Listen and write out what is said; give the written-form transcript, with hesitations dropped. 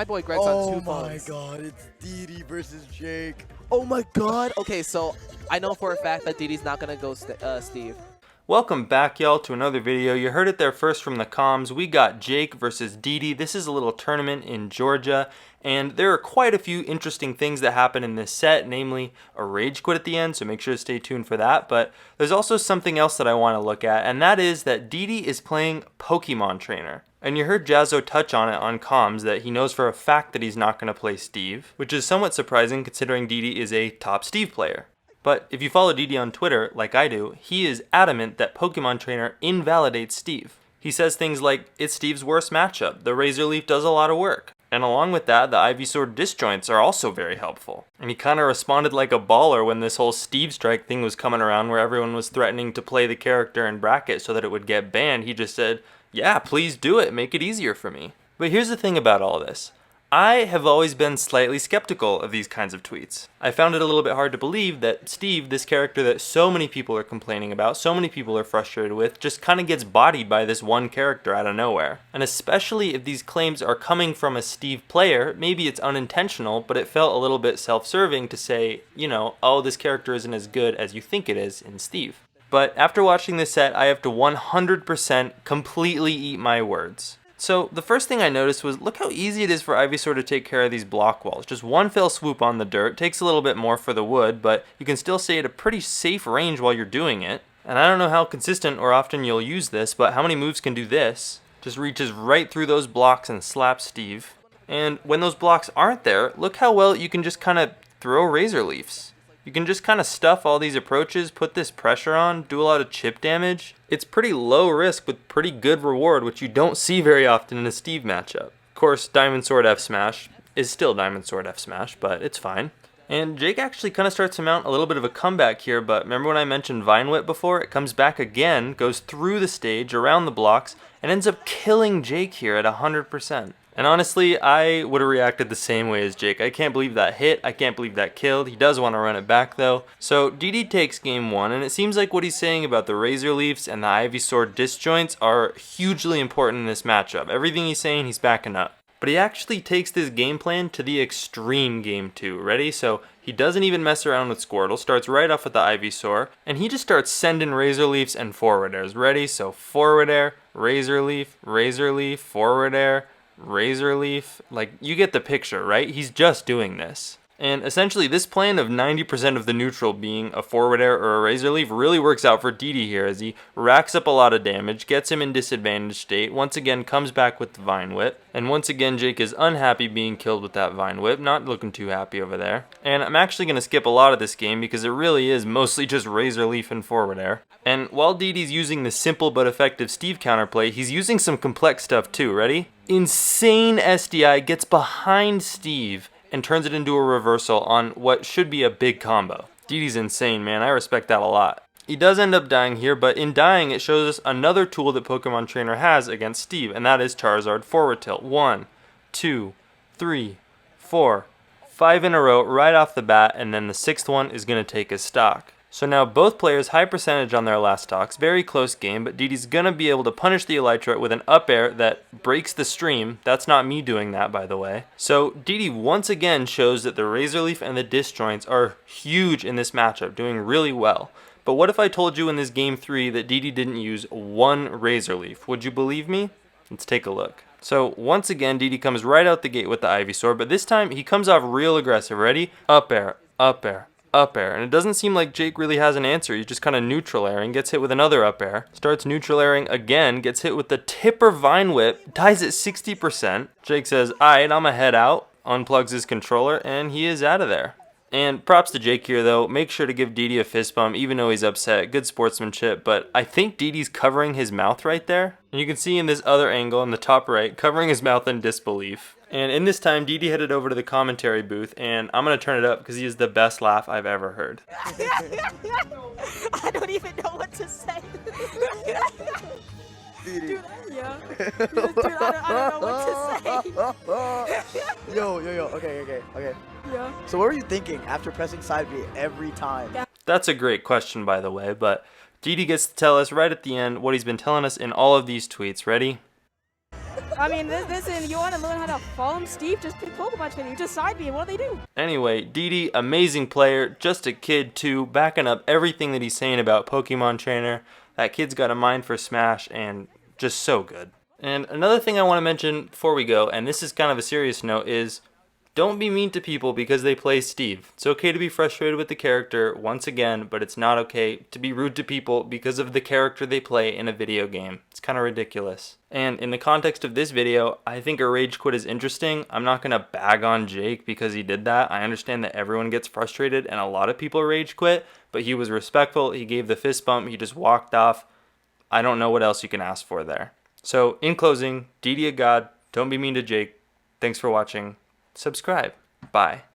My boy Greg's on two Oh my phones. god, it's DDee versus Jake. Oh my god. Okay, so I know for a fact that DDee's not gonna go Steve. Welcome back, y'all, to another video. You heard it there first from the comms. We got Jake versus DDee. This is a little tournament in Georgia, and there are quite a few interesting things that happen in this set, namely a rage quit at the end, so make sure to stay tuned for that. But there's also something else that I want to look at, and that is that DDee is playing Pokemon Trainer. And you heard Jazzo touch on it on comms that he knows for a fact that he's not going to play Steve, which is somewhat surprising considering DDee is a top Steve player. But if you follow DDee on Twitter, like I do, he is adamant that Pokemon Trainer invalidates Steve. He says things like, it's Steve's worst matchup, the Razor Leaf does a lot of work. And along with that, the Ivysaur disjoints are also very helpful. And he kind of responded like a baller when this whole Steve Strike thing was coming around where everyone was threatening to play the character in bracket so that it would get banned. He just said, yeah, please do it, make it easier for me. But here's the thing about all this. I have always been slightly skeptical of these kinds of tweets. I found it a little bit hard to believe that Steve, this character that so many people are complaining about, so many people are frustrated with, just kind of gets bodied by this one character out of nowhere. And especially if these claims are coming from a Steve player, maybe it's unintentional, but it felt a little bit self-serving to say, you know, oh, this character isn't as good as you think it is in Steve. But after watching this set, I have to 100% completely eat my words. So the first thing I noticed was, look how easy it is for Ivysaur to take care of these block walls. Just one fell swoop on the dirt, takes a little bit more for the wood, but you can still stay at a pretty safe range while you're doing it. And I don't know how consistent or often you'll use this, but how many moves can do this? Just reaches right through those blocks and slaps Steve. And when those blocks aren't there, look how well you can just kind of throw Razor Leafs. You can just kind of stuff all these approaches, put this pressure on, do a lot of chip damage. It's pretty low risk with pretty good reward, which you don't see very often in a Steve matchup. Of course, Diamond Sword F Smash is still Diamond Sword F Smash, but it's fine. And Jake actually kind of starts to mount a little bit of a comeback here, but remember when I mentioned Vine Whip before? It comes back again, goes through the stage, around the blocks, and ends up killing Jake here at 100%. And honestly, I would have reacted the same way as Jake. I can't believe that hit. I can't believe that killed. He does want to run it back though. So DDee takes game one, and it seems like what he's saying about the Razor Leafs and the Ivysaur disjoints are hugely important in this matchup. Everything he's saying, he's backing up. But he actually takes this game plan to the extreme game two. Ready? So he doesn't even mess around with Squirtle, starts right off with the Ivysaur, and he just starts sending Razor Leafs and forward airs. Ready? So forward air, Razor Leaf, forward air, Razor Leaf. Like, you get the picture, right? He's just doing this. And essentially this plan of 90% of the neutral being a forward air or a Razor Leaf really works out for DDee here as he racks up a lot of damage, gets him in disadvantaged state, once again comes back with the Vine Whip, and once again Jake is unhappy being killed with that Vine Whip, not looking too happy over there. And I'm actually going to skip a lot of this game because it really is mostly just Razor Leaf and forward air. And while DDee's using the simple but effective Steve counterplay, he's using some complex stuff too, ready? Insane SDI gets behind Steve and turns it into a reversal on what should be a big combo. DDee's insane, man. I respect that a lot. He does end up dying here, but in dying, it shows us another tool that Pokemon Trainer has against Steve, and that is Charizard Forward Tilt. 1, 2, 3, 4, 5 in a row right off the bat, and then the sixth one is going to take his stock. So now both players high percentage on their last stocks, very close game, but DDee's going to be able to punish the Elytra with an up air that breaks the stream. That's not me doing that, by the way. So DDee once again shows that the Razor Leaf and the disjoints are huge in this matchup, doing really well. But what if I told you in this game 3 that DDee didn't use one Razor Leaf? Would you believe me? Let's take a look. So once again, DDee comes right out the gate with the Ivysaur, but this time he comes off real aggressive. Ready? Up air, up air, up air, and it doesn't seem like Jake really has an answer. He's just kind of neutral airing, gets hit with another up air, starts neutral airing again, gets hit with the Tipper Vine Whip, dies at 60%. Jake says, alright, I'ma head out, unplugs his controller, and he is out of there. And props to Jake here though, make sure to give DDee a fist bump even though he's upset, good sportsmanship, but I think DDee's covering his mouth right there. And you can see in this other angle in the top right, covering his mouth in disbelief. And in this time, DDee headed over to the commentary booth, and I'm going to turn it up because he is the best laugh I've ever heard. I don't even know what to say. Dude, yeah. Dude, I don't know what to say. Yo, okay. Yeah. So what were you thinking after pressing side B every time? Yeah. That's a great question, by the way, but DDee gets to tell us right at the end what he's been telling us in all of these tweets. Ready? I mean, listen, you want to learn how to farm Steve? Just pick Pokemon Trainer. You just side me, and what do they do? Anyway, DDee, amazing player, just a kid too, backing up everything that he's saying about Pokemon Trainer. That kid's got a mind for Smash and just so good. And another thing I want to mention before we go, and this is kind of a serious note, is don't be mean to people because they play Steve. It's okay to be frustrated with the character once again, but it's not okay to be rude to people because of the character they play in a video game. It's kind of ridiculous. And in the context of this video, I think a rage quit is interesting. I'm not going to bag on Jake because he did that. I understand that everyone gets frustrated and a lot of people rage quit, but he was respectful. He gave the fist bump. He just walked off. I don't know what else you can ask for there. So in closing, DDee a God, don't be mean to Jake. Thanks for watching. Subscribe. Bye.